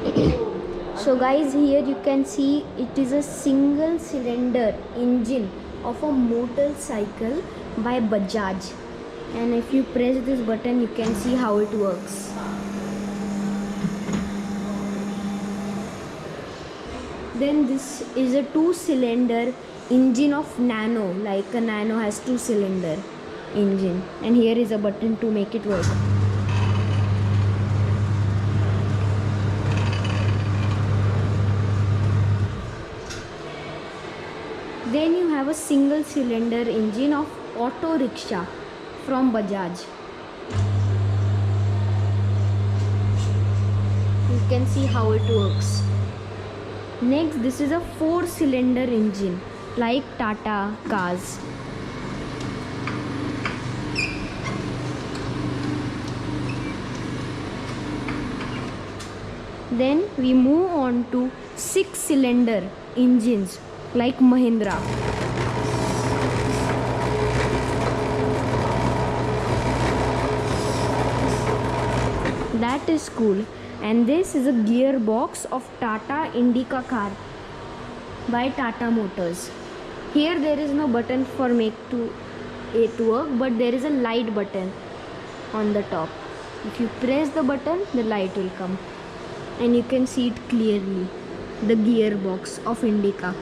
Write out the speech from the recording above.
So guys, here you can see it is a single cylinder engine of a motorcycle by Bajaj, and if you press this button you can see how it works. Then this is a two-cylinder engine of Nano, like a Nano has two-cylinder engine, and here is a button to make it work. Then you have a single cylinder engine of auto rickshaw from Bajaj. You can see how it works. Next, this is a four-cylinder engine like Tata cars. Then we move on to six-cylinder engines like Mahindra. That is cool. And this is a gearbox of Tata Indica car by Tata Motors. Here there is no button for make it work, but there is a light button on the top. If you press the button, the light will come and you can see it clearly, the gearbox of Indica.